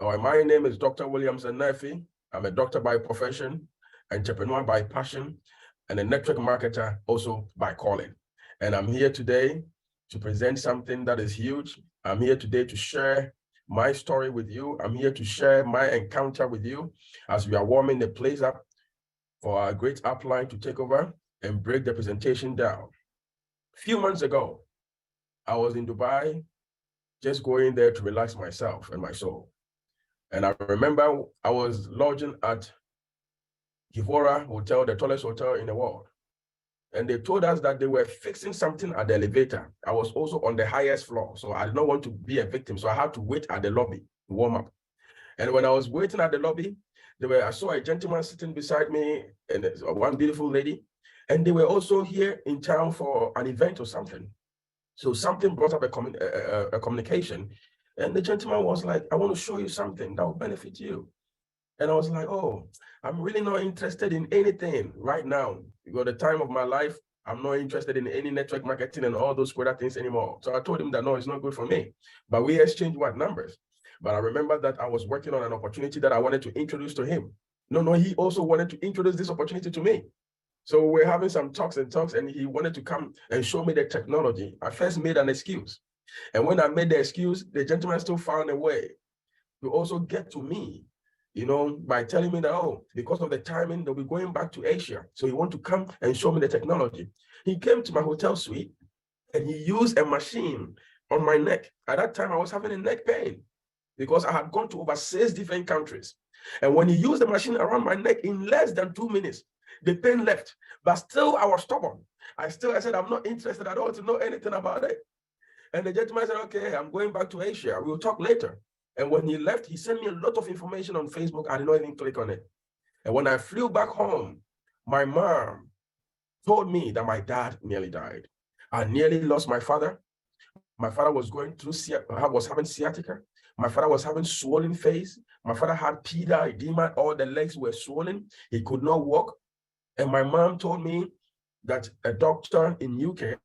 My name is Dr. 𝐓𝐞𝐥𝐶𝐫𝐚𝐦. I'm a doctor by profession, entrepreneur by passion, and a network marketer also by calling. And I'm here today to present something that is huge. I'm here today to share my story with you. I'm here to share my encounter with you as we are warming the place up for our great upline to take over and break the presentation down. A few months ago, I was in Dubai, just going there to relax myself and my soul. And I remember I was lodging at 𝐓𝐞𝐥𝐞𝐠𝐫𝐚𝐦 Hotel, the tallest hotel in the world. And they told us that they were fixing something at the elevator. I was also on the highest floor, so I did not want to be a victim. So I had to wait at the lobby to warm up. And when I was waiting at the lobby, I saw a gentleman sitting beside me and one beautiful lady. And they were also here in town for an event or something. So something brought up a communication. And the gentleman was like, I want to show you something that will benefit you. And I was like, oh, I'm really not interested in anything right now. Because the time of my life, I'm not interested in any network marketing and all those other things anymore. So I told him that, no, it's not good for me. But we exchanged numbers. But I remember that I was working on an opportunity that I wanted to introduce to him. No, he also wanted to introduce this opportunity to me. So we're having some talks, and he wanted to come and show me the technology. I first made an excuse. And when I made the excuse, the gentleman still found a way to also get to me, by telling me that, oh, because of the timing, they'll be going back to Asia. So he want to come and show me the technology. He came to my hotel suite and he used a machine on my neck. At that time, I was having a neck pain because I had gone to over 6 different countries. And when he used the machine around my neck, in less than 2 minutes, the pain left. But still, I was stubborn. I said, I'm not interested at all to know anything about it. And the gentleman said, okay, I'm going back to Asia. We'll talk later. And when he left, he sent me a lot of information on Facebook. I did not even click on it. And when I flew back home, my mom told me that my dad nearly died. I nearly lost my father. My father was was having sciatica. My father was having swollen face. My father had pedal edema. All the legs were swollen. He could not walk. And my mom told me that a doctor in UK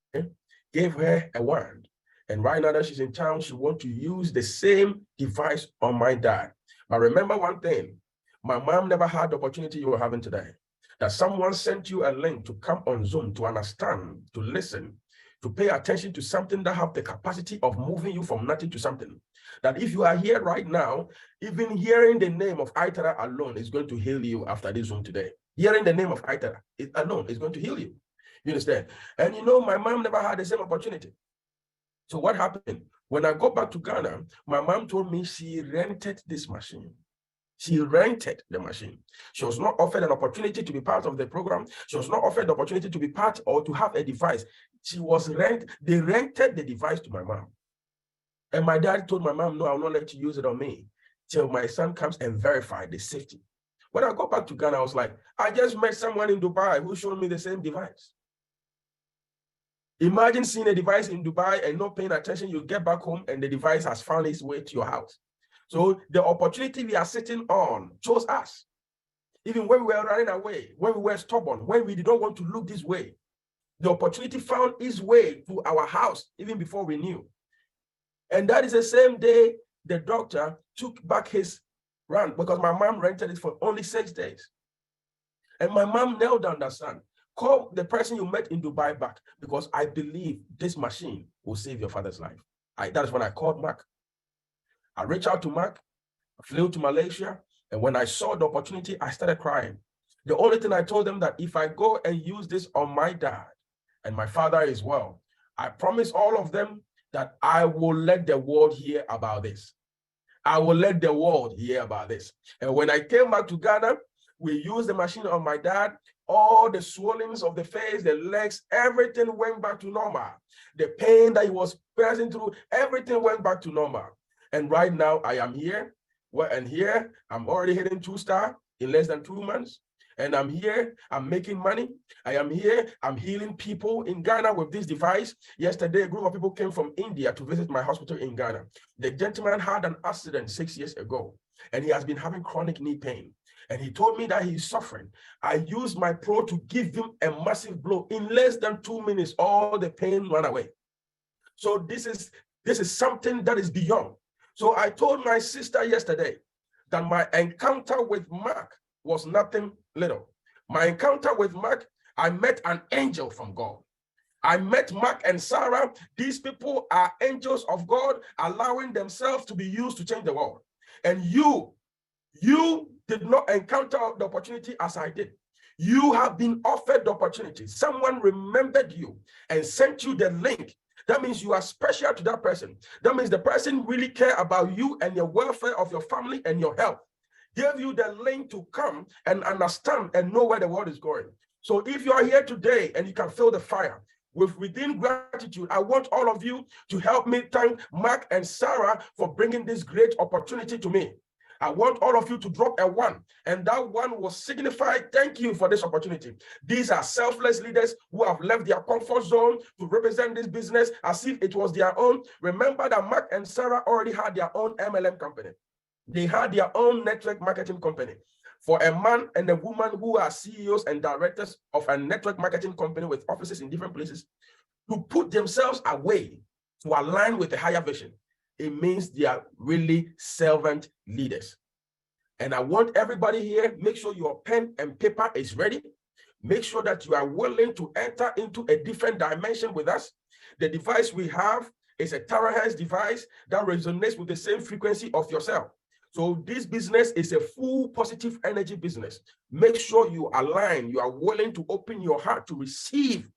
gave her a wand. And right now that she's in town, she wants to use the same device on my dad. But remember one thing, my mom never had the opportunity you are having today. That someone sent you a link to come on Zoom, to understand, to listen, to pay attention to something that have the capacity of moving you from nothing to something. That if you are here right now, even hearing the name of iTeracare alone is going to heal you after this Zoom today. Hearing the name of iTeracare alone is going to heal you. You understand? And my mom never had the same opportunity. So what happened? When I got back to Ghana, my mom told me she rented this machine. She rented the machine. She was not offered an opportunity to be part of the program. She was not offered the opportunity to be part or to have a device. They rented the device to my mom. And my dad told my mom, no, I will not let you use it on me till my son comes and verify the safety. When I got back to Ghana, I was like, I just met someone in Dubai who showed me the same device. Imagine seeing a device in Dubai and not paying attention. You get back home and the device has found its way to your house. So the opportunity we are sitting on chose us. Even when we were running away, when we were stubborn, when we did not want to look this way, the opportunity found its way to our house even before we knew. And that is the same day the doctor took back his run because my mom rented it for only 6 days. And my mom knelt down that son. Call the person you met in Dubai back because I believe this machine will save your father's life. That is when I called Mark. I reached out to Mark, I flew to Malaysia, and when I saw the opportunity, I started crying. The only thing I told them that if I go and use this on my dad and my father as well, I promise all of them that I will let the world hear about this. I will let the world hear about this. And when I came back to Ghana, we used the machine on my dad. All the swellings of the face, the legs, everything went back to normal. The pain that he was passing through, everything went back to normal. And right now I am here. And here I'm already hitting 2-star in less than 2 months. And I'm here, I'm making money. I am here, I'm healing people in Ghana with this device. Yesterday, a group of people came from India to visit my hospital in Ghana. The gentleman had an accident 6 years ago, and he has been having chronic knee pain. And he told me that he's suffering. I used my pro to give him a massive blow. In less than 2 minutes, all the pain ran away. So this is something that is beyond. So I told my sister yesterday that my encounter with Mark was nothing little. My encounter with Mark, I met an angel from God. I met Mark and Sarah. These people are angels of God, allowing themselves to be used to change the world. And you did not encounter the opportunity as I did. You have been offered the opportunity. Someone remembered you and sent you the link. That means you are special to that person. That means the person really cares about you and your welfare of your family and your health. Gave you the link to come and understand and know where the world is going. So if you are here today and you can feel the fire, within gratitude, I want all of you to help me thank Mark and Sarah for bringing this great opportunity to me. I want all of you to drop a 1, and that 1 will signify thank you for this opportunity. These are selfless leaders who have left their comfort zone to represent this business as if it was their own. Remember that Mark and Sarah already had their own MLM company. They had their own network marketing company. For a man and a woman who are CEOs and directors of a network marketing company with offices in different places, to put themselves away to align with a higher vision, it means they are really servant leaders. And I want everybody here, make sure your pen and paper is ready. Make sure that you are willing to enter into a different dimension with us. The device we have is a terahertz device that resonates with the same frequency of yourself. So this business is a full positive energy business. Make sure you align, you are willing to open your heart to receive.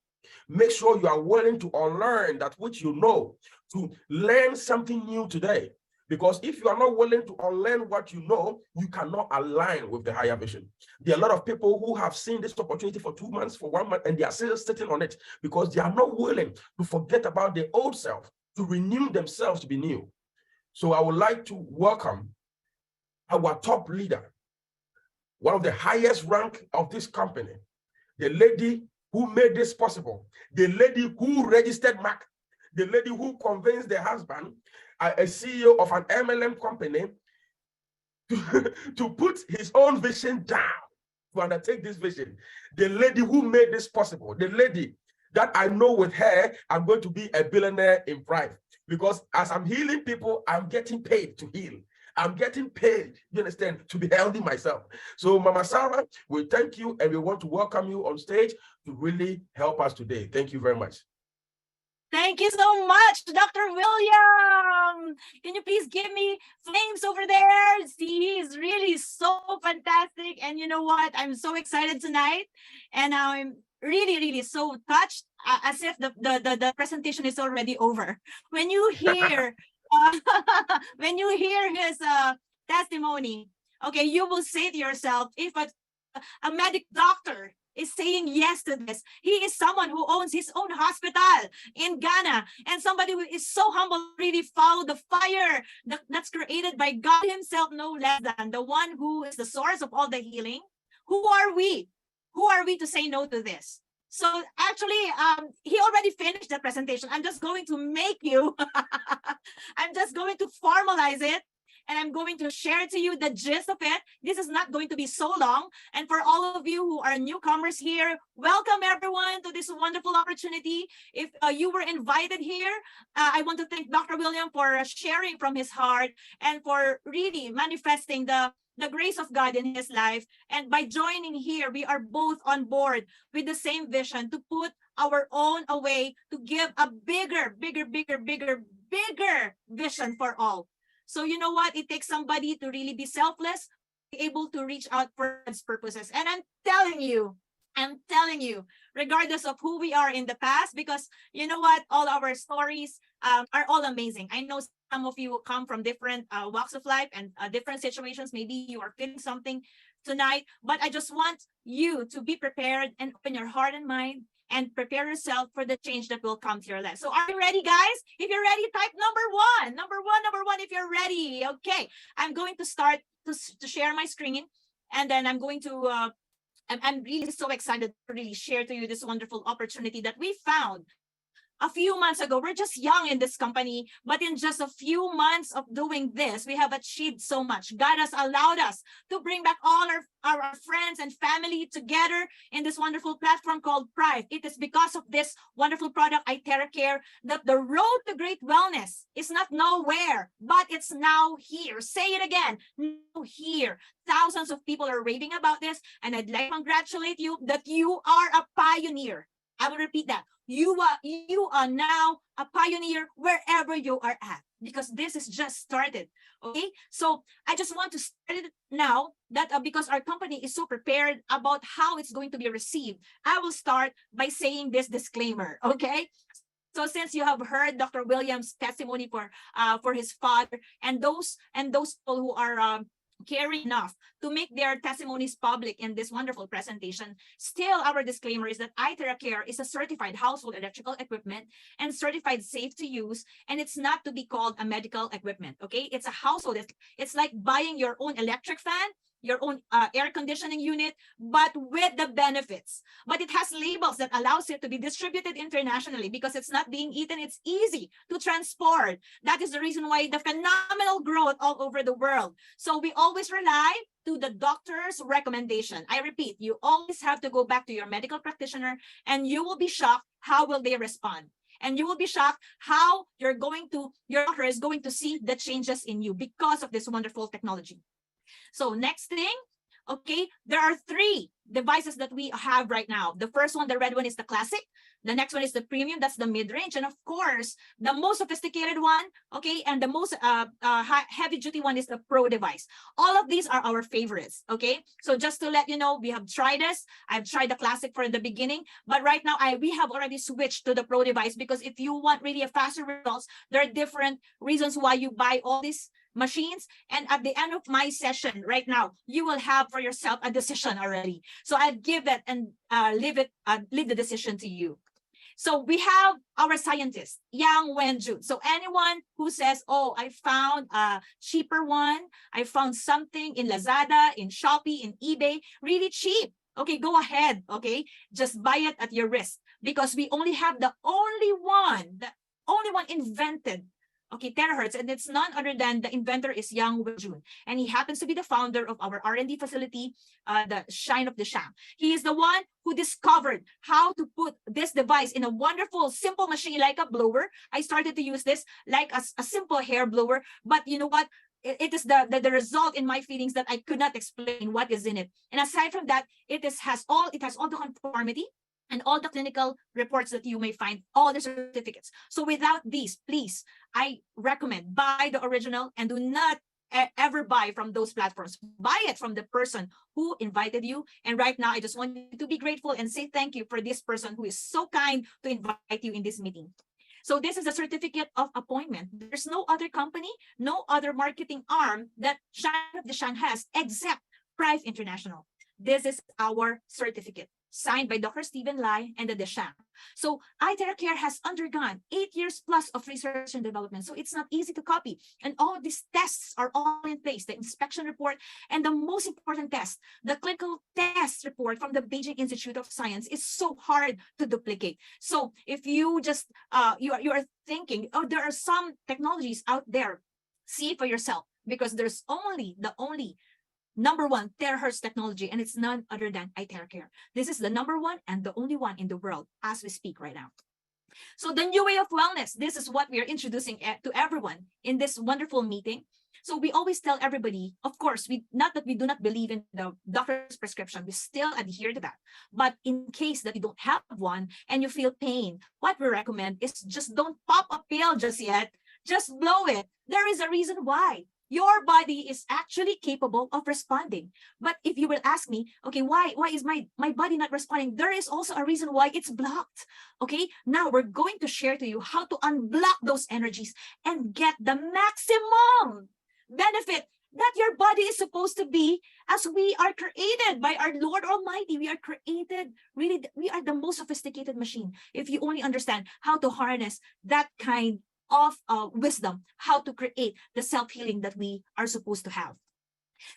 Make sure you are willing to unlearn that which you know, to learn something new today. Because if you are not willing to unlearn what you know, you cannot align with the higher vision. There are a lot of people who have seen this opportunity for 2 months, for 1 month, and they are still sitting on it because they are not willing to forget about their old self, to renew themselves to be new. So I would like to welcome our top leader, one of the highest rank of this company, the lady who made this possible, the lady who registered Mark, the lady who convinced the husband, a CEO of an MLM company, to put his own vision down to undertake this vision. The lady who made this possible, the lady that I know with her, I'm going to be a billionaire in pride. Because as I'm healing people, I'm getting paid to heal. I'm getting paid, you understand, to be healthy myself. So Mama Sarah, we thank you and we want to welcome you on stage to really help us today. Thank you very much. Thank you so much, Dr. William. Can you please give me flames over there? See, he is really so fantastic. And you know what? I'm so excited tonight. And I'm really, really so touched, as if the presentation is already over. When you hear when you hear his testimony, okay, you will say to yourself, if a medic doctor is saying yes to this, he is someone who owns his own hospital in Ghana, and somebody who is so humble, really follow the fire that's created by God himself, no less than the one who is the source of all the healing. Who are we? Who are we to say no to this? So actually, he already finished the presentation. I'm just going to make you, I'm just going to formalize it, and I'm going to share to you the gist of it. This is not going to be so long. And for all of you who are newcomers here, welcome everyone to this wonderful opportunity. If you were invited here, I want to thank Dr. William for sharing from his heart and for really manifesting the grace of God in his life. And by joining here, we are both on board with the same vision to put our own away, to give a bigger vision for all. So you know what? It takes somebody to really be selfless, be able to reach out for God's purposes. And I'm telling you, regardless of who we are in the past, because you know what? All our stories are all amazing. I know some of you come from different walks of life and different situations. Maybe you are feeling something tonight, but I just want you to be prepared and open your heart and mind and prepare yourself for the change that will come to your life. So are you ready, guys? If you're ready, type number one, if you're ready. Okay, I'm going to start to share my screen, and then I'm going to, I'm really so excited to really share to you this wonderful opportunity that we found a few months ago. We're just young in this company, but in just a few months of doing this, we have achieved so much. God has allowed us to bring back all our friends and family together in this wonderful platform called Prive. It is because of this wonderful product, iTeracare, that the road to great wellness is not nowhere, but it's now here. Say it again, now here. Thousands of people are raving about this, and I'd like to congratulate you that you are a pioneer. I will repeat that. You are now a pioneer wherever you are at, because this is just started. Okay, so I just want to start it now that because our company is so prepared about how it's going to be received, I will start by saying this disclaimer. Okay, so since you have heard Dr. Williams' testimony for his father, and those people who are caring enough to make their testimonies public in this wonderful presentation, still our disclaimer is that iTeracare is a certified household electrical equipment and certified safe to use, and it's not to be called a medical equipment. Okay, it's a household. It's like buying your own electric fan, your own air conditioning unit, but with the benefits. But it has labels that allows it to be distributed internationally because it's not being eaten. It's easy to transport. That is the reason why the phenomenal growth all over the world. So we always rely to the doctor's recommendation. I repeat, you always have to go back to your medical practitioner, and you will be shocked how will they respond. And you will be shocked how your doctor is going to see the changes in you because of this wonderful technology. So next thing, okay, there are 3 devices that we have right now. The first one, the red one, is the classic. The next one is the premium, that's the mid-range. And of course, the most sophisticated one, okay, and the most heavy-duty one is the pro device. All of these are our favorites, okay? So just to let you know, we have tried this. I've tried the classic for the beginning, but right now we have already switched to the pro device, because if you want really a faster results, there are different reasons why you buy all these machines, and at the end of my session right now, you will have for yourself a decision already. So I'll give that and leave the decision to you. So we have our scientist, 𝐓𝐞𝐥𝐶𝐫𝐚𝐦. So anyone who says, oh, I found a cheaper one, I found something in Lazada, in Shopee, in eBay, really cheap. Okay, go ahead, okay? Just buy it at your risk, because we only have the only one invented, okay, terahertz, and it's none other than the inventor is 𝐓𝐞𝐥𝐞𝐥𝐿, and he happens to be the founder of our R&D facility, the Shine of the Sham. He is the one who discovered how to put this device in a wonderful, simple machine like a blower. I started to use this like a simple hair blower, but you know what? It is the result in my feelings that I could not explain what is in it. And aside from that, it has all the conformity and all the clinical reports that you may find, all the certificates. So without these, please, I recommend buy the original and do not ever buy from those platforms. Buy it from the person who invited you. And right now, I just want you to be grateful and say thank you for this person who is so kind to invite you in this meeting. So this is a certificate of appointment. There's no other company, no other marketing arm that Shine of the Shang has except Prive International. This is our certificate, signed by Dr. Stephen Lai and the Deschamps. So iTeracare has undergone 8 years plus of research and development. So it's not easy to copy. And all these tests are all in place, the inspection report, and the most important test, the clinical test report from the Beijing Institute of Science, is so hard to duplicate. So if you just, you are thinking, oh, there are some technologies out there, see for yourself, because there's the only #1 terahertz technology, and it's none other than iTeracare. This is the #1 and the only one in the world as we speak right now. So the new way of wellness, this is what we are introducing to everyone in this wonderful meeting. So we always tell everybody, of course, not that we do not believe in the doctor's prescription, we still adhere to that. But in case that you don't have one and you feel pain, what we recommend is just don't pop a pill just yet, just blow it. There is a reason why. Your body is actually capable of responding. But if you will ask me, okay, why is my body not responding? There is also a reason why it's blocked. Okay, now we're going to share to you how to unblock those energies and get the maximum benefit that your body is supposed to be, as we are created by our Lord Almighty. We are created, really, we are the most sophisticated machine. If you only understand how to harness that kind of wisdom, how to create the self-healing that we are supposed to have.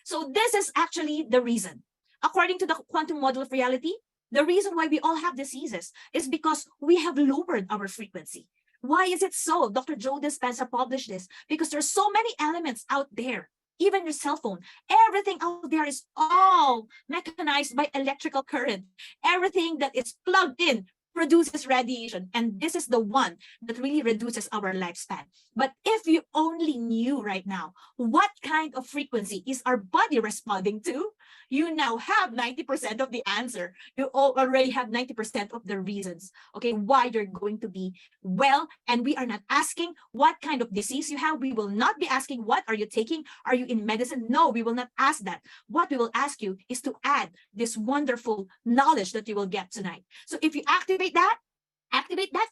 So this is actually the reason. According to the quantum model of reality, The reason why we all have diseases is because we have lowered our frequency. Why is it so? Dr. Joe Dispenza published this because there's so many elements out there. Even your cell phone, everything out there is all mechanized by electrical current. Everything that is plugged in produces radiation, and this is the one that really reduces our lifespan. But if you only knew right now what kind of frequency is our body responding to, you now have 90% of the answer. You already have 90% of the reasons, okay, why you're going to be well. And we are not asking what kind of disease you have. We will not be asking what are you taking? Are you in medicine? No, we will not ask that. What we will ask you is to add this wonderful knowledge that you will get tonight. So if you activate that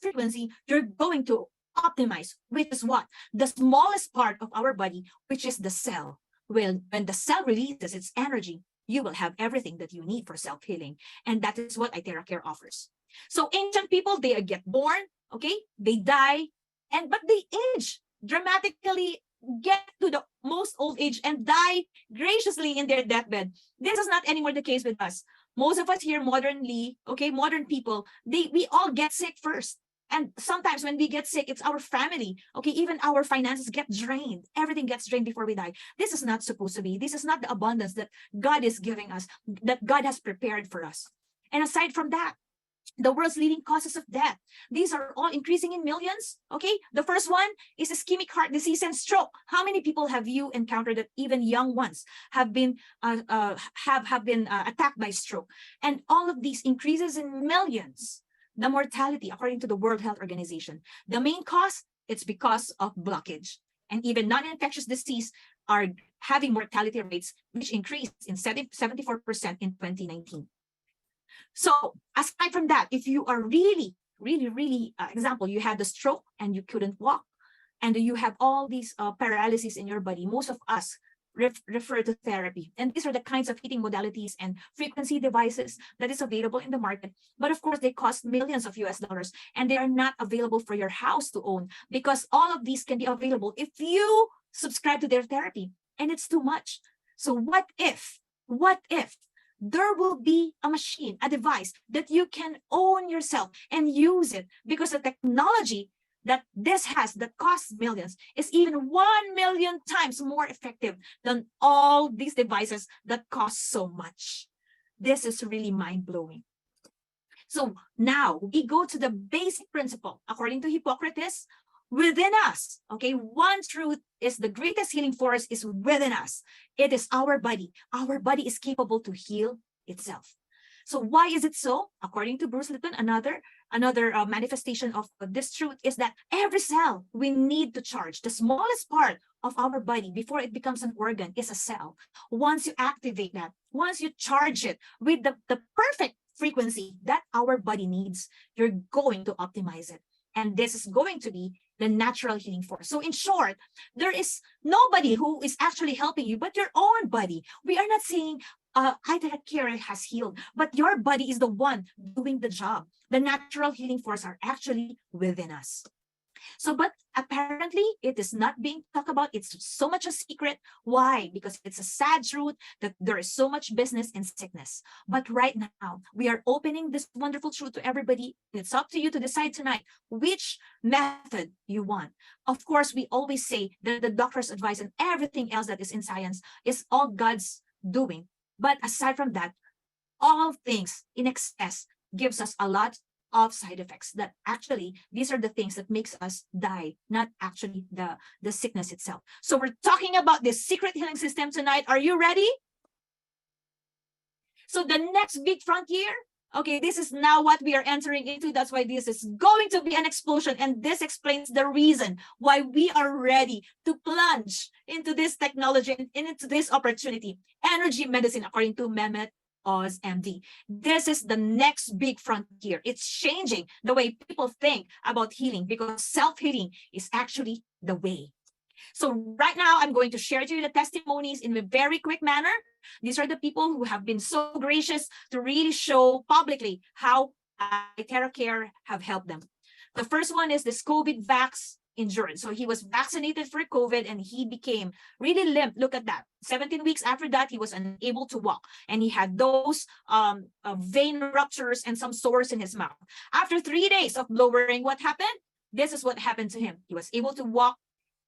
frequency, you're going to optimize, which is what? The smallest part of our body, which is the cell. Well, when the cell releases its energy, you will have everything that you need for self-healing. And that is what iTeracare offers. So ancient people, they get born, okay? They die, but they age dramatically, get to the most old age and die graciously in their deathbed. This is not anymore the case with us. Most of us here modernly, okay, modern people, we all get sick first. And sometimes when we get sick, it's our family, okay, even our finances get drained. Everything gets drained before we die. This is not supposed to be. This is not the abundance that God is giving us, that God has prepared for us. And aside from that, the world's leading causes of death, these are all increasing in millions, okay? The first one is ischemic heart disease and stroke. How many people have you encountered that even young ones have been attacked by stroke? And all of these increases in millions. The mortality, according to the World Health Organization, the main cause, it's because of blockage. And even non-infectious disease are having mortality rates which increased in 74% in 2019. So aside from that, if you are really, example, you had the stroke and you couldn't walk, and you have all these paralysis in your body, most of us refer to therapy. And these are the kinds of heating modalities and frequency devices that is available in the market. But of course, they cost millions of US dollars, and they are not available for your house to own, because all of these can be available if you subscribe to their therapy, and it's too much. So what if there will be a machine, a device that you can own yourself and use it, because the technology that this has that costs millions is even 1 million times more effective than all these devices that cost so much. This is really mind-blowing. So now we go to the basic principle. According to Hippocrates, within us, okay, one truth is the greatest healing force is within us. It is our body. Our body is capable to heal itself. So why is it so? According to Bruce Lipton, another manifestation of this truth is that every cell we need to charge. The smallest part of our body before it becomes an organ is a cell. Once you activate that, once you charge it with the perfect frequency that our body needs, you're going to optimize it. And this is going to be the natural healing force. So in short, there is nobody who is actually helping you but your own body. We are not saying iTeracare has healed, but your body is the one doing the job. The natural healing force are actually within us. So, but apparently it is not being talked about. It's so much a secret. Why? Because it's a sad truth that there is so much business in sickness. But right now, we are opening this wonderful truth to everybody. It's up to you to decide tonight which method you want. Of course, we always say that the doctor's advice and everything else that is in science is all God's doing. But aside from that, all things in excess gives us a lot of side effects that actually, these are the things that makes us die, not actually the sickness itself. So we're talking about this secret healing system tonight. Are you ready? So the next big frontier, okay, this is now what we are entering into. That's why this is going to be an explosion. And this explains the reason why we are ready to plunge into this technology and into this opportunity. Energy medicine, according to Mehmet Oz, MD. This is the next big frontier. It's changing the way people think about healing, because self-healing is actually the way. So right now, I'm going to share to you the testimonies in a very quick manner. These are the people who have been so gracious to really show publicly how iTeracare have helped them. The first one is this COVID vax endured. So he was vaccinated for COVID and he became really limp. Look at that. 17 weeks after that, he was unable to walk. And he had those vein ruptures and some sores in his mouth. After 3 days of lowering, what happened? This is what happened to him. He was able to walk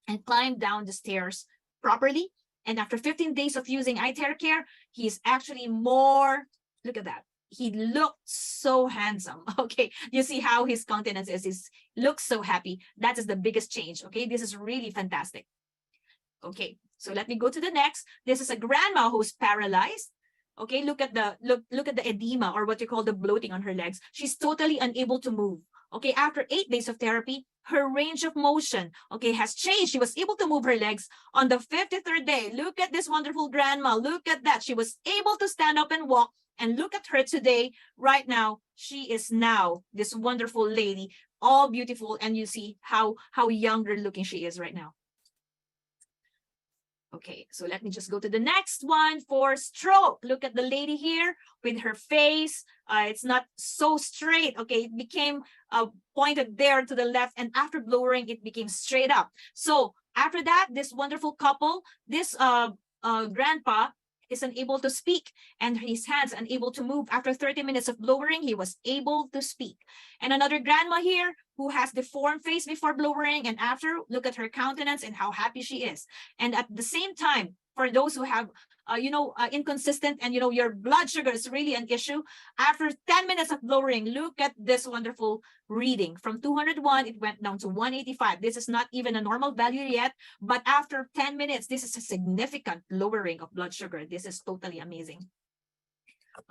and climb down the stairs properly. And after 15 days of using iTeracare, he's actually more, look at that. He looked so handsome. Okay, you see how his countenance is. He looks so happy. That is the biggest change. Okay, this is really fantastic. Okay, so let me go to the next. This is a grandma who's paralyzed. Okay, look at the edema, or what you call the bloating on her legs. She's totally unable to move. Okay, after 8 days of therapy, her range of motion, okay, has changed. She was able to move her legs on the 53rd day. Look at this wonderful grandma. Look at that. She was able to stand up and walk. And look at her today. Right now, she is now this wonderful lady, all beautiful. And you see how younger looking she is right now. Okay, so let me just go to the next one for stroke. Look at the lady here with her face. It's not so straight. Okay, it became pointed there to the left, and after lowering, it became straight up. So after that, this wonderful couple, this grandpa is unable to speak, and his hands unable to move. After 30 minutes of lowering, he was able to speak. And another grandma here who has deformed face before lowering, and after, look at her countenance and how happy she is. And at the same time, for those who have inconsistent and your blood sugar is really an issue, after 10 minutes of lowering, look at this wonderful reading. From 201, it went down to 185. This is not even a normal value yet, but after 10 minutes, this is a significant lowering of blood sugar. This is totally amazing.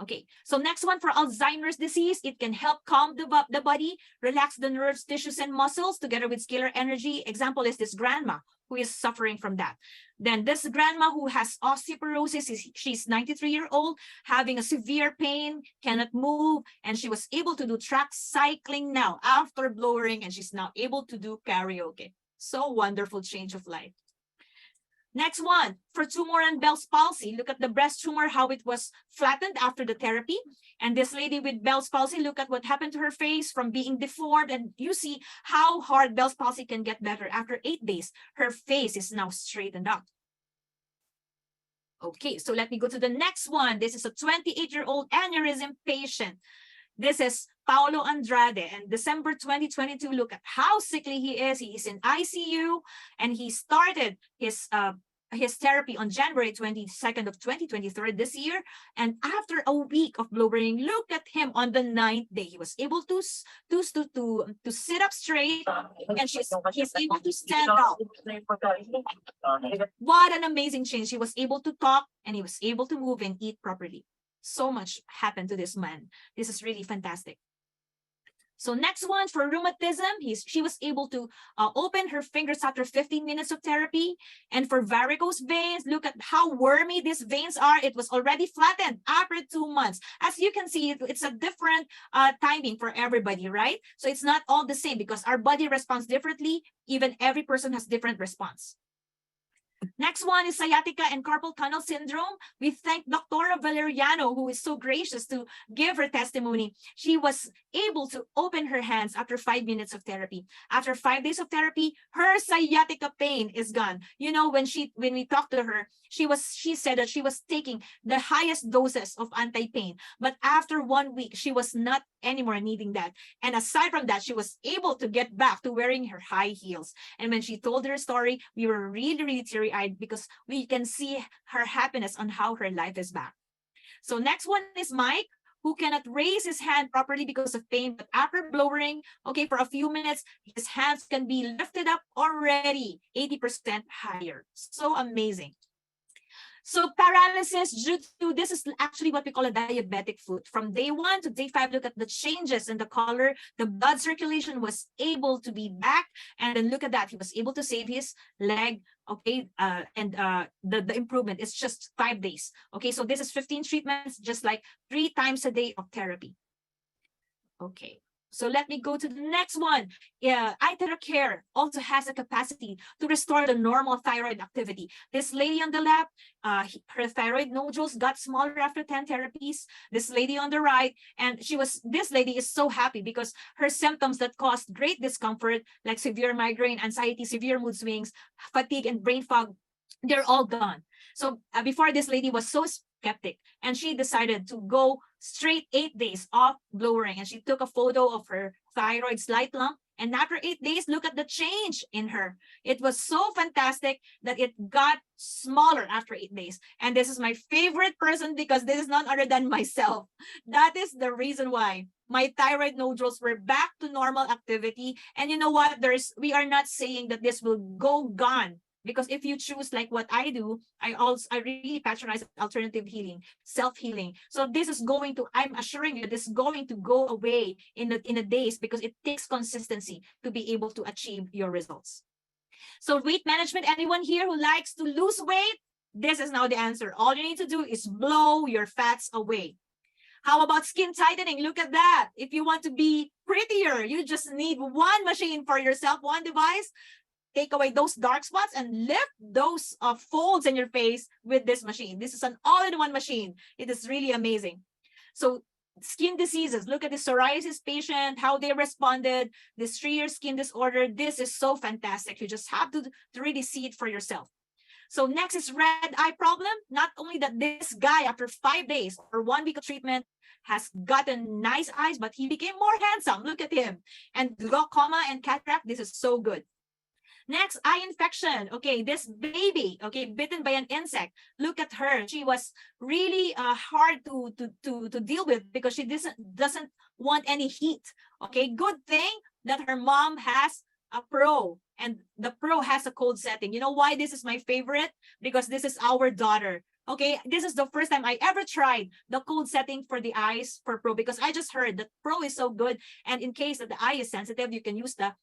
Okay, so next one for Alzheimer's disease, it can help calm the body, relax the nerves, tissues, and muscles together with scalar energy. Example is this grandma who is suffering from that. Then this grandma who has osteoporosis, she's 93-year-old, having a severe pain, cannot move, and she was able to do track cycling now after lowering, and she's now able to do karaoke. So wonderful change of life. Next one, for tumor and Bell's palsy, look at the breast tumor, how it was flattened after the therapy. And this lady with Bell's palsy, look at what happened to her face from being deformed. And you see how hard Bell's palsy can get better. After 8 days, her face is now straightened up. Okay, so let me go to the next one. This is a 28-year-old aneurysm patient. This is Paulo Andrade, and December 2022, look at how sickly he is. He is in ICU, and he started his therapy on January 22nd of 2023 this year. And after a week of lowering, look at him on the 9th day. He was able to sit up straight, and he's able to stand up. What an amazing change. He was able to talk, and he was able to move and eat properly. So much happened to this man. This is really fantastic. So next one for rheumatism, she was able to open her fingers after 15 minutes of therapy. And for varicose veins, look at how wormy these veins are. It was already flattened after 2 months. As you can see, it's a different timing for everybody, right? So it's not all the same because our body responds differently. Even every person has different response. Next one is sciatica and carpal tunnel syndrome. We thank Dr. Valeriano, who is so gracious to give her testimony. She was able to open her hands after 5 minutes of therapy. After 5 days of therapy, her sciatica pain is gone. You know, when we talked to her, she said that she was taking the highest doses of anti-pain. But after 1 week, she was not anymore needing that. And aside from that, she was able to get back to wearing her high heels. And when she told her story, we were really, really teary-eyed because we can see her happiness on how her life is back. So next one is Mike, who cannot raise his hand properly because of pain, but after blowering, okay, for a few minutes, his hands can be lifted up already 80% higher. So amazing. So paralysis due to, this is actually what we call a diabetic foot. From day 1 to day 5, look at the changes in the color. The blood circulation was able to be back. And then look at that. He was able to save his leg. Okay. The improvement is just 5 days. Okay. So this is 15 treatments, just like 3 times a day of therapy. Okay. So let me go to the next one. iTeracare also has a capacity to restore the normal thyroid activity. This lady on the left, her thyroid nodules got smaller after 10 therapies. This lady on the right, and this lady is so happy because her symptoms that caused great discomfort, like severe migraine, anxiety, severe mood swings, fatigue, and brain fog, they're all gone. So before, this lady was so skeptic, and she decided to go straight 8 days off blowering, and she took a photo of her thyroid slight lump, and after 8 days, look at the change in her. It was so fantastic that it got smaller after 8 days. And this is my favorite person because this is none other than myself. That is the reason why my thyroid nodules were back to normal activity. And you know what? We are not saying that this will go gone, because if you choose like what I do, I really patronize alternative healing, self-healing. So this is going to, I'm assuring you, this is going to go away in the days, because it takes consistency to be able to achieve your results. So weight management, anyone here who likes to lose weight? This is now the answer. All you need to do is blow your fats away. How about skin tightening? Look at that. If you want to be prettier, you just need one machine for yourself, one device. Take away those dark spots and lift those folds in your face with this machine. This is an all-in-one machine. It is really amazing. So skin diseases, look at the psoriasis patient, how they responded, this 3-year skin disorder. This is so fantastic. You just have to really see it for yourself. So next is red eye problem. Not only that this guy, after 5 days or 1 week of treatment, has gotten nice eyes, but he became more handsome. Look at him. And glaucoma and cataract, this is so good. Next, eye infection. Okay, this baby, okay, bitten by an insect. Look at her. She was really hard to deal with because she doesn't want any heat. Okay, good thing that her mom has a Pro, and the Pro has a cold setting. You know why this is my favorite? Because this is our daughter. Okay, this is the first time I ever tried the cold setting for the eyes for Pro, because I just heard that Pro is so good, and in case that the eye is sensitive, you can use the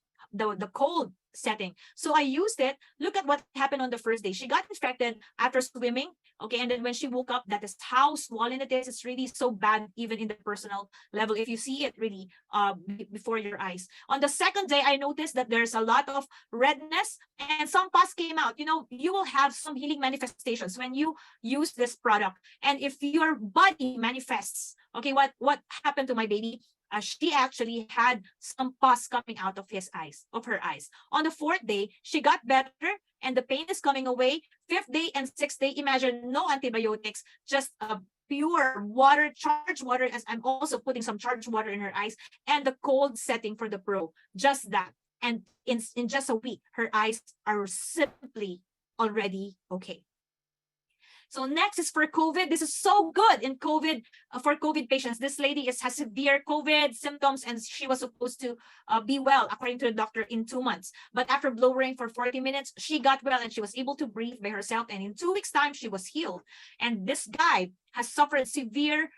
cold setting. So I used it. Look at what happened on the first day. She got infected after swimming. Okay, and then when she woke up, that is how swollen it is. It's really so bad, even in the personal level, if you see it really before your eyes. On the second day, I noticed that there's a lot of redness and some pus came out. You know, you will have some healing manifestations when you use this product. And if your body manifests, okay, what happened to my baby? She actually had some pus coming out of her eyes. On the 4th day, she got better and the pain is coming away. 5th day and 6th day, imagine no antibiotics, just pure water, charged water, as I'm also putting some charged water in her eyes, and the cold setting for the Pro, just that. And in just a week, her eyes are simply already okay. So next is for COVID. This is so good in COVID, for COVID patients. This lady has severe COVID symptoms, and she was supposed to be well, according to the doctor, in 2 months. But after blowering for 40 minutes, she got well and she was able to breathe by herself. And in 2 weeks' time, she was healed. And this guy has suffered severe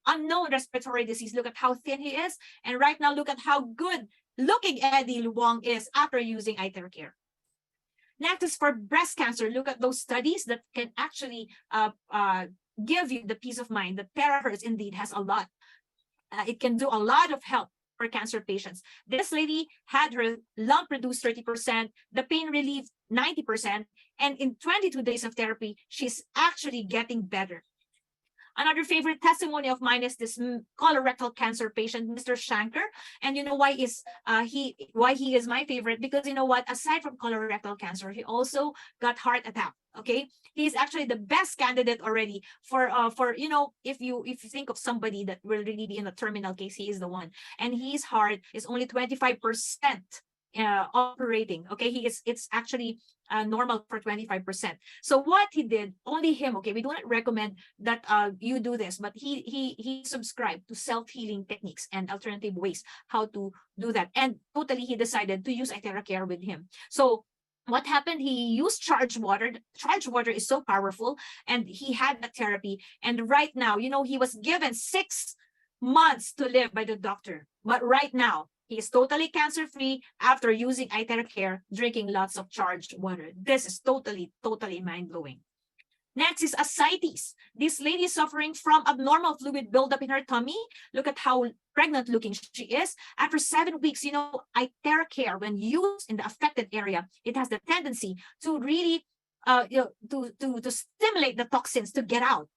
unknown respiratory disease. Look at how thin he is. And right now, look at how good looking Eddie Luong is after using iTeracare. Next is for breast cancer. Look at those studies that can actually give you the peace of mind that terahertz indeed has a lot. It can do a lot of help for cancer patients. This lady had her lump reduced 30%, the pain relieved 90%, and in 22 days of therapy, she's actually getting better. Another favorite testimony of mine is this colorectal cancer patient, Mr. Shanker. And you know why he is my favorite? Because you know what? Aside from colorectal cancer, he also got heart attack. Okay, he's actually the best candidate already for you know, if you think of somebody that will really be in a terminal case, he is the one. And his heart is only 25% operating. Okay, it's actually normal for 25%. So what he did, only him, okay, we do not recommend that you do this, but he subscribed to self-healing techniques and alternative ways how to do that. And totally he decided to use iTeracare with him. So what happened? He used charged water. Charged water is so powerful, and he had that therapy. And right now, you know, he was given 6 months to live by the doctor. But right now, he is totally cancer-free after using iTeracare, drinking lots of charged water. This is totally mind-blowing. Next is ascites. This lady is suffering from abnormal fluid buildup in her tummy. Look at how pregnant looking she is. After 7 weeks, iTeracare, when used in the affected area, it has the tendency to really to stimulate the toxins to get out.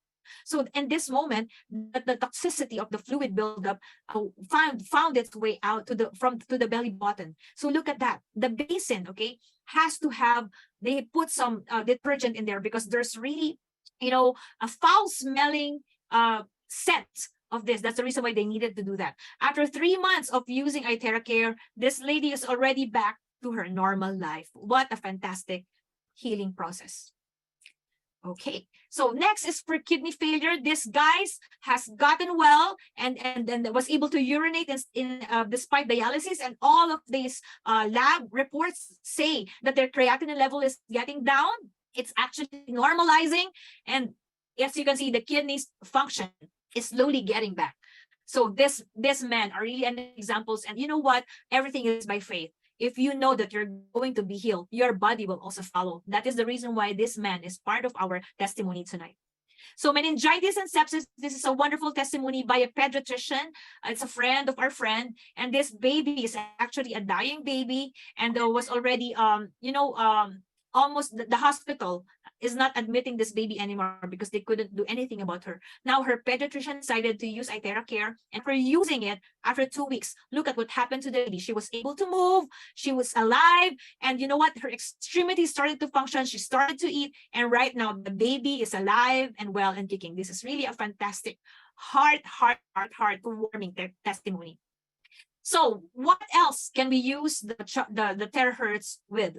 So in this moment, the toxicity of the fluid buildup found its way out to the belly button. So look at that. The basin, okay, has to have, they put some detergent in there because there's really, a foul smelling scent of this. That's the reason why they needed to do that. After 3 months of using iTeracare, this lady is already back to her normal life. What a fantastic healing process. Okay, so next is for kidney failure. This guys has gotten well and was able to urinate despite dialysis, and all of these lab reports say that their creatinine level is getting down. It's actually normalizing, and as you can see, the kidneys function is slowly getting back. So this men are really examples, and you know what? Everything is by faith. If you know that you're going to be healed, your body will also follow. That is the reason why this man is part of our testimony tonight. So meningitis and sepsis, this is a wonderful testimony by a pediatrician. It's a friend of our friend. And this baby is actually a dying baby and was already, almost the hospital is not admitting this baby anymore because they couldn't do anything about her. Now her pediatrician decided to use iTeracare, and for using it after 2 weeks, look at what happened to the baby. She was able to move, she was alive, and you know what? Her extremities started to function, she started to eat, and right now the baby is alive and well and kicking. This is really a fantastic heart-warming testimony. So what else can we use the terahertz with?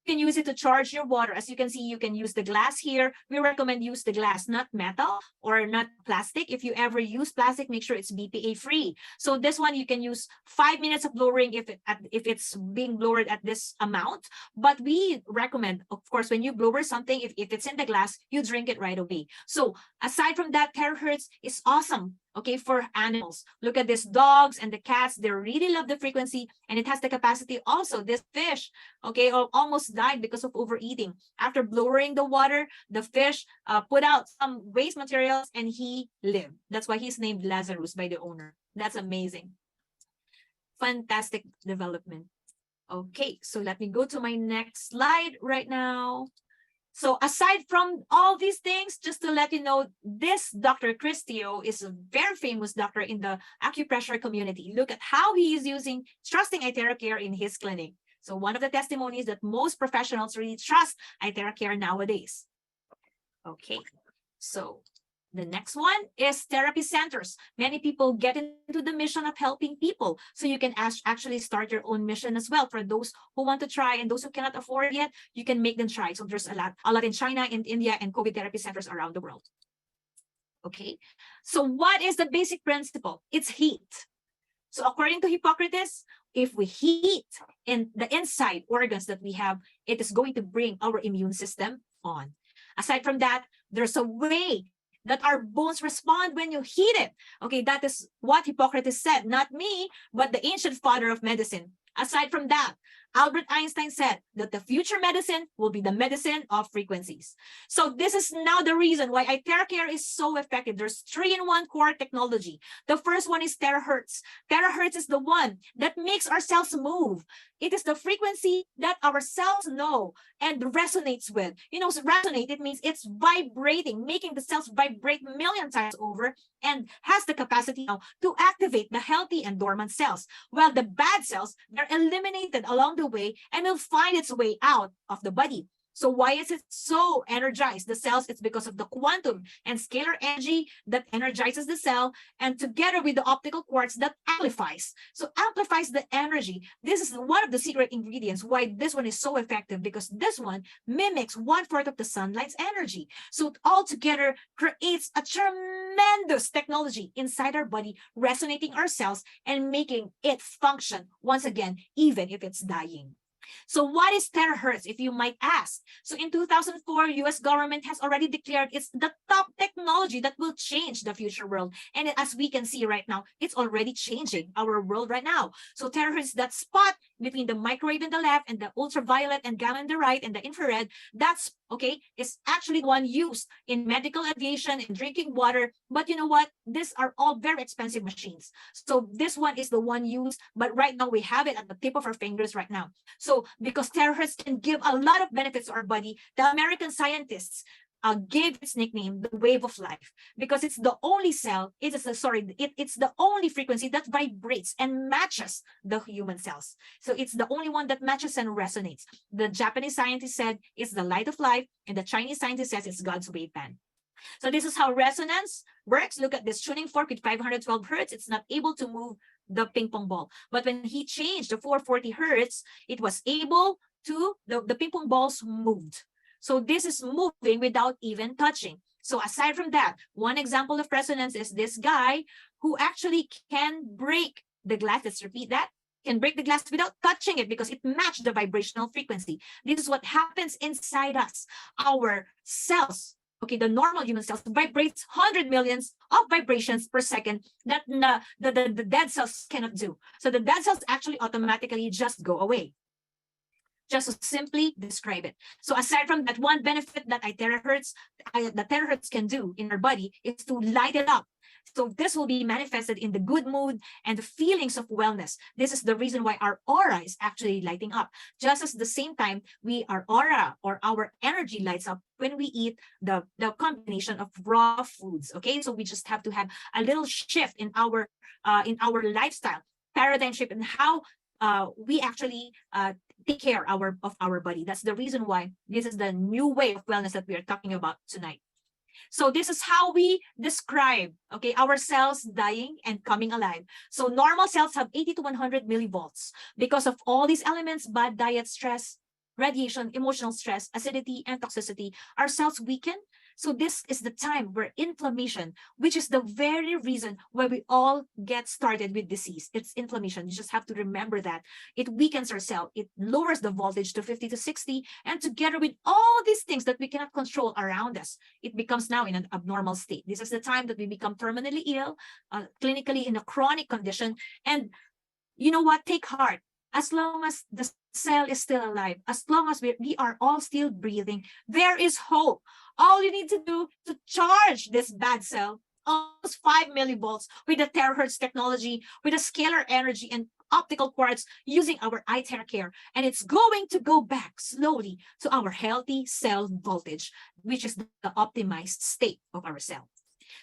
You can use it to charge your water. As you can see, you can use the glass here. We recommend use the glass, not metal or not plastic. If you ever use plastic, make sure it's BPA free. So this one, you can use 5 minutes of blowing if it's being blowered at this amount. But we recommend, of course, when you blower something, if it's in the glass, you drink it right away. So aside from that, terahertz is awesome. Okay, for animals. Look at these dogs and the cats. They really love the frequency, and it has the capacity also. This fish, okay, almost died because of overeating. After blowing the water, the fish put out some waste materials and he lived. That's why he's named Lazarus by the owner. That's amazing. Fantastic development. Okay, so let me go to my next slide right now. So aside from all these things, just to let you know, this Dr. Christio is a very famous doctor in the acupressure community. Look at how he is trusting iTeracare in his clinic. So one of the testimonies that most professionals really trust iTeracare nowadays. Okay, so the next one is therapy centers. Many people get into the mission of helping people. So you can actually start your own mission as well. For those who want to try and those who cannot afford yet, you can make them try. So there's a lot in China, in India, and COVID therapy centers around the world. Okay, so what is the basic principle? It's heat. So according to Hippocrates, if we heat in the inside organs that we have, it is going to bring our immune system on. Aside from that, there's a way that our bones respond when you heat it. Okay, that is what Hippocrates said, not me, but the ancient father of medicine. Aside from that, Albert Einstein said that the future medicine will be the medicine of frequencies. So this is now the reason why iTeracare is so effective. There's 3-in-1 core technology. The first one is terahertz. Terahertz is the one that makes our cells move. It is the frequency that our cells know and resonates with. Resonate, it means it's vibrating, making the cells vibrate a million times over, and has the capacity now to activate the healthy and dormant cells. While the bad cells, they're eliminated along the way and will find its way out of the body. So why is it so energized? The cells, it's because of the quantum and scalar energy that energizes the cell, and together with the optical quartz that amplifies. So amplifies the energy. This is one of the secret ingredients why this one is so effective, because this one mimics 1/4 of the sunlight's energy. So it all together creates a tremendous technology inside our body, resonating our cells and making it function once again, even if it's dying. So what is terahertz, if you might ask? So in 2004, US government has already declared it's the top technology that will change the future world. And as we can see right now, it's already changing our world right now. So terahertz, that spot between the microwave in the left and the ultraviolet and gamma in the right and the infrared, that's okay, is actually one used in medical aviation and drinking water. But you know what? These are all very expensive machines. So this one is the one used, but right now we have it at the tip of our fingers right now. So because terahertz can give a lot of benefits to our body, the American scientists gave its nickname the wave of life, because it's the only cell, it's the only frequency that vibrates and matches the human cells. So it's the only one that matches and resonates. The Japanese scientist said it's the light of life, and the Chinese scientist says it's God's waveband. So this is how resonance works. Look at this tuning fork with 512 hertz. It's not able to move the ping pong ball. But when he changed the 440 hertz, it was able to, the ping pong balls moved. So this is moving without even touching. So aside from that, one example of resonance is this guy who actually can break the glass. Let's repeat that. Can break the glass without touching it because it matched the vibrational frequency. This is what happens inside us. Our cells, okay, the normal human cells vibrates 100 millions of vibrations per second that the dead cells cannot do. So the dead cells actually automatically just go away. Just to simply describe it. So aside from that, one benefit that the terahertz can do in our body is to light it up. So this will be manifested in the good mood and the feelings of wellness. This is the reason why our aura is actually lighting up. Just as the same time, our aura or our energy lights up when we eat the combination of raw foods. Okay, so we just have to have a little shift in our lifestyle paradigm shift and how we actually take care of our body. That's the reason why this is the new way of wellness that we are talking about tonight. So this is how we describe, okay, our cells dying and coming alive. So normal cells have 80 to 100 millivolts. Because of all these elements, bad diet, stress, radiation, emotional stress, acidity, and toxicity, our cells weaken. So this is the time where inflammation, which is the very reason why we all get started with disease. It's inflammation. You just have to remember that. It weakens our cell. It lowers the voltage to 50 to 60. And together with all these things that we cannot control around us, it becomes now in an abnormal state. This is the time that we become terminally ill, clinically in a chronic condition. And you know what? Take heart. As long as the cell is still alive, as long as we are all still breathing, there is hope. All you need to do to charge this bad cell, almost 5 millivolts with the terahertz technology, with a scalar energy and optical quartz using our iTeracare, and it's going to go back slowly to our healthy cell voltage, which is the optimized state of our cell.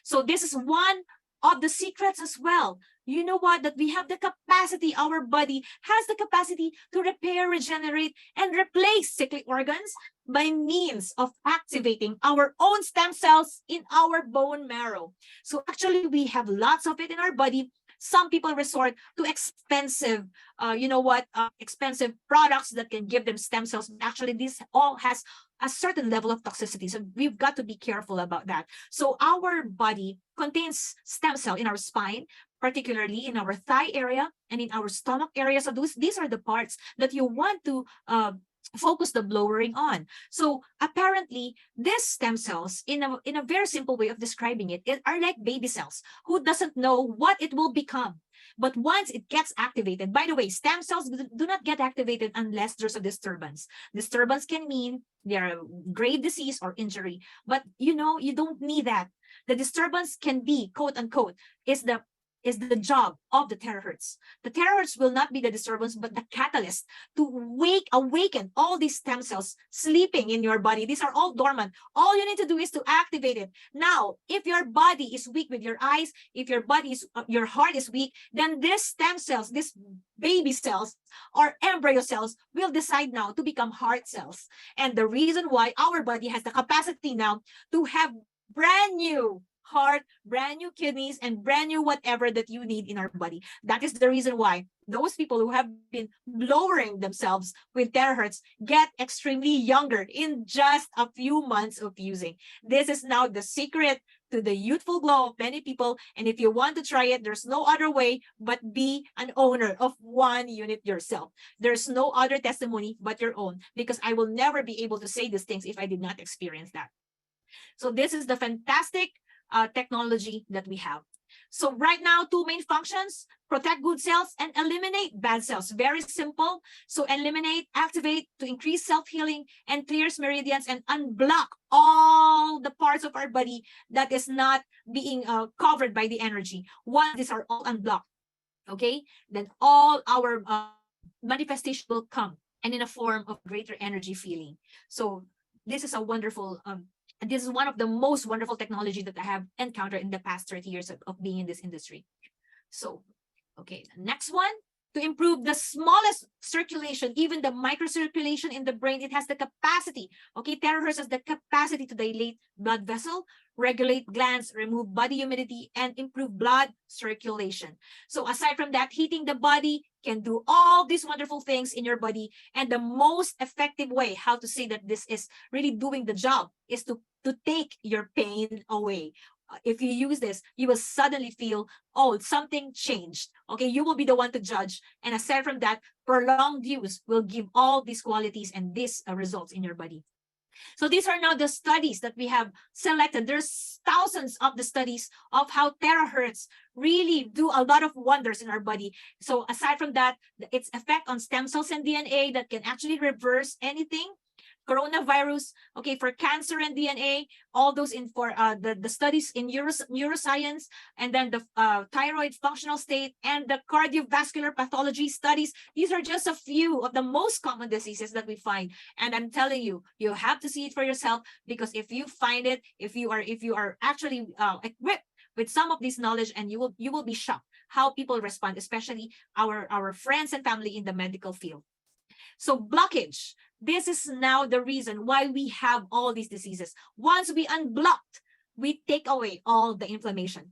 So this is one of the secrets as well. You know what? That we have the capacity, our body has the capacity to repair, regenerate, and replace cyclic organs by means of activating our own stem cells in our bone marrow. So actually, we have lots of it in our body. Some people resort to expensive, expensive products that can give them stem cells. Actually, this all has a certain level of toxicity. So we've got to be careful about that. So our body contains stem cell in our spine, particularly in our thigh area and in our stomach area. So these are the parts that you want to focus the blowering on. So apparently, these stem cells, in a very simple way of describing it, are like baby cells who doesn't know what it will become. But once it gets activated, by the way, stem cells do not get activated unless there's a disturbance. Disturbance can mean they're a grave disease or injury, but you don't need that. The disturbance can be, quote unquote, is the job of the terahertz. The terahertz will not be the disturbance, but the catalyst to awaken all these stem cells sleeping in your body. These are all dormant. All you need to do is to activate it. Now, if your body is weak with your eyes, if your heart is weak, then these stem cells, these baby cells or embryo cells will decide now to become heart cells. And the reason why our body has the capacity now to have brand new heart, brand new kidneys, and brand new whatever that you need in our body. That is the reason why those people who have been lowering themselves with terahertz get extremely younger in just a few months of using. This is now the secret to the youthful glow of many people. And if you want to try it, there's no other way but be an owner of one unit yourself. There's no other testimony but your own, because I will never be able to say these things if I did not experience that. So this is the fantastic technology that we have. So right now, two main functions: protect good cells and eliminate bad cells. Very simple. So eliminate, activate to increase self-healing and clears meridians and unblock all the parts of our body that is not being covered by the energy. Once these are all unblocked, okay, then all our manifestation will come, and in a form of greater energy feeling. So this is a wonderful this is one of the most wonderful technology that I have encountered in the past 30 years of being in this industry. So, okay, next one, to improve the smallest circulation, even the microcirculation in the brain. It has the capacity, okay, terahertz has the capacity to dilate blood vessel, regulate glands, remove body humidity, and improve blood circulation. So aside from that, heating the body can do all these wonderful things in your body. And the most effective way how to say that this is really doing the job is to take your pain away. If you use this, you will suddenly feel, oh, something changed. Okay, you will be the one to judge. And aside from that, prolonged use will give all these qualities and these results in your body. So these are now the studies that we have selected. There's thousands of the studies of how terahertz really do a lot of wonders in our body. So aside from that, its effect on stem cells and DNA that can actually reverse anything. Coronavirus, okay, for cancer and DNA, all those in for the studies in neuroscience, and then the thyroid functional state and the cardiovascular pathology studies. These are just a few of the most common diseases that we find. And I'm telling you, you have to see it for yourself, because if you find it, if you are actually equipped with some of this knowledge, and you will be shocked how people respond, especially our friends and family in the medical field. So blockage. This is now the reason why we have all these diseases. Once we unblocked, we take away all the inflammation.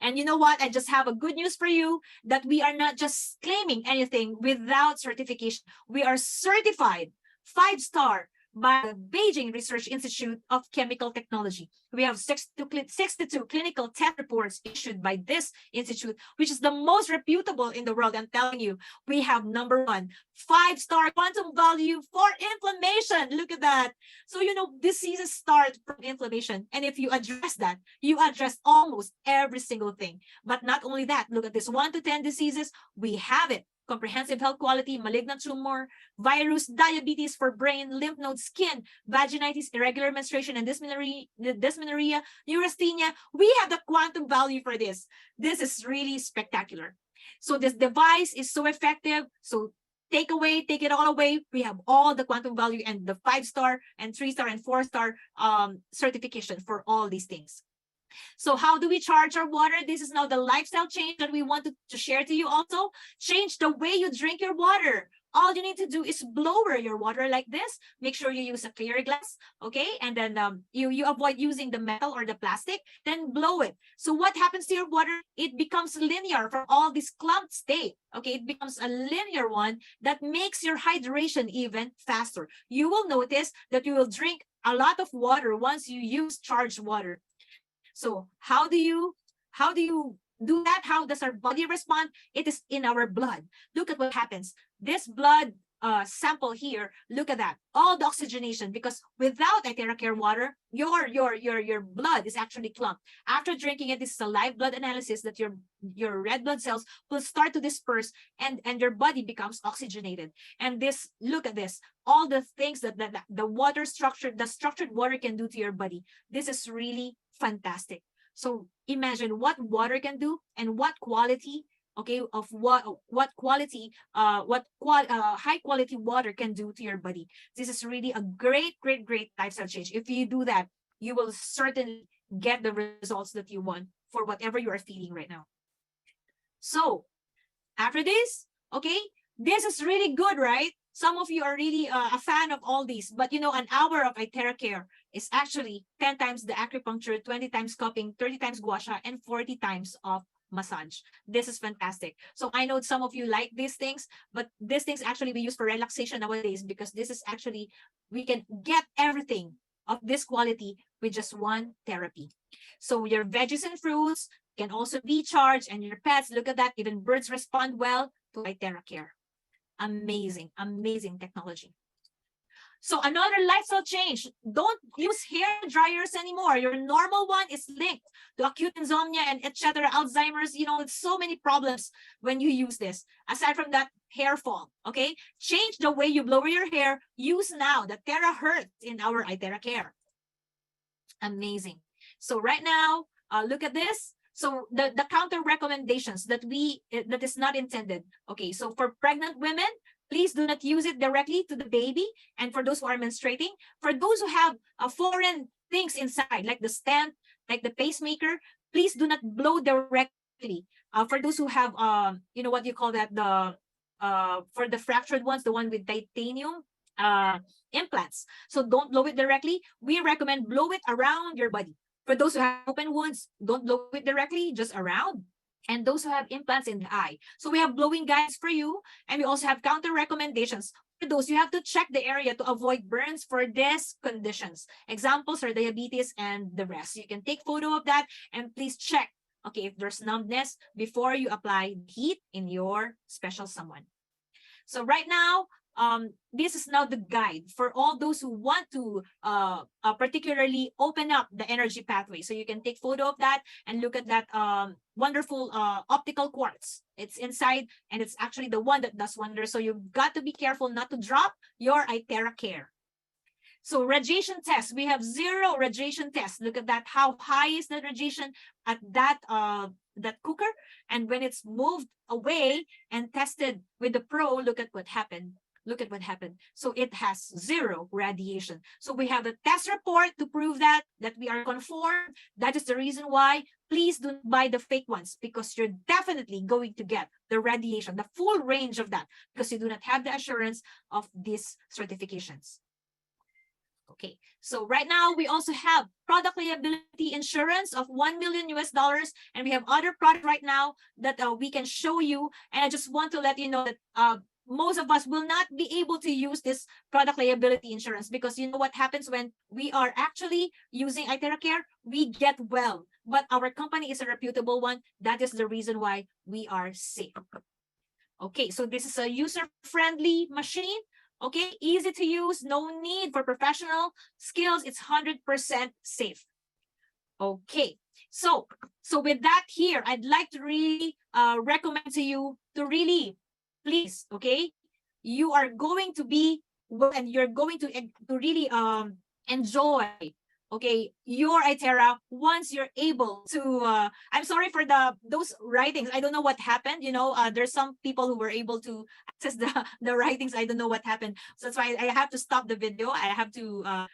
And you know what? I just have a good news for you, that we are not just claiming anything without certification. We are certified 5-star by the Beijing Research Institute of Chemical Technology. We have 62 clinical test reports issued by this institute, which is the most reputable in the world. I'm telling you, we have #1, 5-star quantum value for inflammation. Look at that. So, you know, diseases start from inflammation. And if you address that, you address almost every single thing. But not only that, look at this 1 to 10 diseases. We have it. Comprehensive health quality, malignant tumor, virus, diabetes for brain, lymph node, skin, vaginitis, irregular menstruation, and dysmenorrhea, neurasthenia. We have the quantum value for this. This is really spectacular. So this device is so effective. So take it all away. We have all the quantum value and the 5-star and 3-star and 4-star certification for all these things. So how do we charge our water? This is now the lifestyle change that we want to share to you also. Change the way you drink your water. All you need to do is blower your water like this. Make sure you use a clear glass, okay? And then you avoid using the metal or the plastic, then blow it. So what happens to your water? It becomes linear from all this clumped state, okay? It becomes a linear one that makes your hydration even faster. You will notice that you will drink a lot of water once you use charged water. So how do you do that? How does our body respond? It is in our blood. Look at what happens. This blood sample here, look at that. All the oxygenation, because without iTeracare water, your blood is actually clumped. After drinking it, this is a live blood analysis that your red blood cells will start to disperse and your body becomes oxygenated. And this, look at this, all the things that the structured water can do to your body. This is really fantastic. So imagine what water can do and what quality, okay, of high quality water can do to your body. This is really a great lifestyle change. If you do that, you will certainly get the results that you want for whatever you are feeling right now. So after this, okay, this is really good, right? Some of you are really a fan of all these, but you know, an hour of iTeracare is actually 10 times the acupuncture, 20 times cupping, 30 times gua sha, and 40 times of massage. This is fantastic. So I know some of you like these things, but these things actually we use for relaxation nowadays, because this is actually, we can get everything of this quality with just one therapy. So your veggies and fruits can also be charged, and your pets, look at that, even birds respond well to iTeracare. Amazing technology. So another lifestyle change, don't use hair dryers anymore. Your normal one is linked to acute insomnia and etc. Alzheimer's, you know, so many problems when you use this. Aside from that, hair fall, okay? Change the way you blow your hair. Use now the terahertz in our iTeracare. Amazing. So right now, look at this. So the counter recommendations that that is not intended. Okay, so for pregnant women, please do not use it directly to the baby. And for those who are menstruating, for those who have foreign things inside, like the stent, like the pacemaker, please do not blow directly. For those who have, you know what you call that, for the fractured ones, the one with titanium implants. So don't blow it directly. We recommend blow it around your body. For those who have open wounds, don't blow it directly, just around. And those who have implants in the eye. So we have blowing guides for you. And we also have counter recommendations. For those, you have to check the area to avoid burns for these conditions. Examples are diabetes and the rest. You can take photo of that and please check, okay, if there's numbness before you apply heat in your special someone. So right now, this is now the guide for all those who want to particularly open up the energy pathway. So you can take photo of that and look at that wonderful optical quartz. It's inside and it's actually the one that does wonders. So you've got to be careful not to drop your iTeracare. So radiation test, we have 0 radiation test. Look at that. How high is the radiation at that cooker? And when it's moved away and tested with the pro, look at what happened. Look at what happened. So it has 0 radiation. So we have a test report to prove that we are conformed. That is the reason why please don't buy the fake ones, because you're definitely going to get the radiation, the full range of that, because you do not have the assurance of these certifications. Okay, so right now we also have product liability insurance of $1 million US, and we have other products right now that we can show you. And I just want to let you know that most of us will not be able to use this product liability insurance, because you know what happens when we are actually using iTeracare? We get well, but our company is a reputable one. That is the reason why we are safe. Okay, so this is a user-friendly machine. Okay, easy to use, no need for professional skills. It's 100% safe. Okay, so with that here, I'd like to really recommend to you to really, please, okay, you are going to be well, and you're going to really enjoy, okay, your iTera once you're able to. I'm sorry for those writings. I don't know what happened. You know, there's some people who were able to access the writings. I don't know what happened. So that's why I have to stop the video. I have to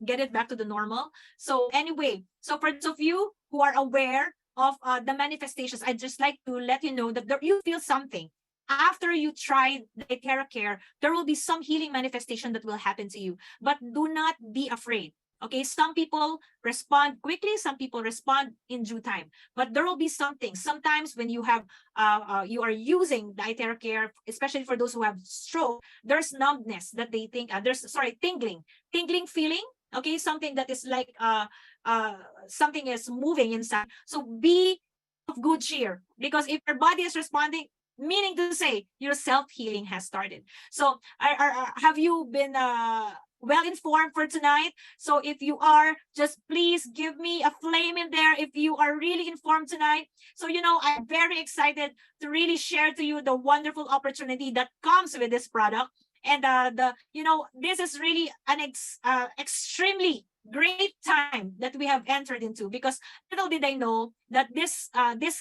get it back to the normal. So anyway, so for those of you who are aware of the manifestations, I'd just like to let you know that you feel something. After you try the iTeracare, there will be some healing manifestation that will happen to you. But do not be afraid. Okay, some people respond quickly, some people respond in due time. But there will be something. Sometimes when you have you are using the iTeracare, especially for those who have stroke, there's numbness that they think tingling feeling. Okay, something that is like something is moving inside. So be of good cheer, because if your body is responding, meaning to say your self-healing has started. So have you been well informed for tonight? So if you are, just please give me a flame in there if you are really informed tonight. So, you know, I'm very excited to really share to you the wonderful opportunity that comes with this product. And you know, this is really an extremely great time that we have entered into, because little did I know that this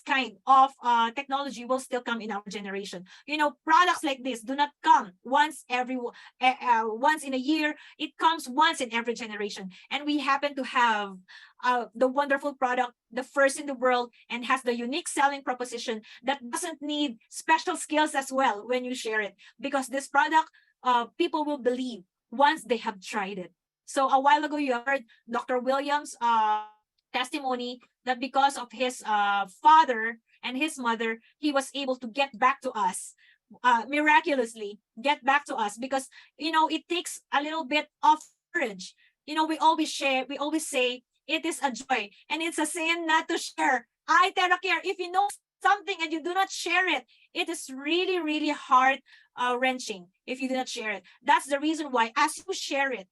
kind of technology will still come in our generation. You know, products like this do not come once in a year. It comes once in every generation, and we happen to have the wonderful product, the first in the world, and has the unique selling proposition that doesn't need special skills as well when you share it, because this product people will believe once they have tried it. So a while ago, you heard Dr. Williams' testimony that because of his father and his mother, he was able to get back to us, miraculously get back to us, because, you know, it takes a little bit of courage. You know, we always say it is a joy, and it's a sin not to share iTeracare. If you know something and you do not share it, it is really, really heart wrenching if you do not share it. That's the reason why, as you share it,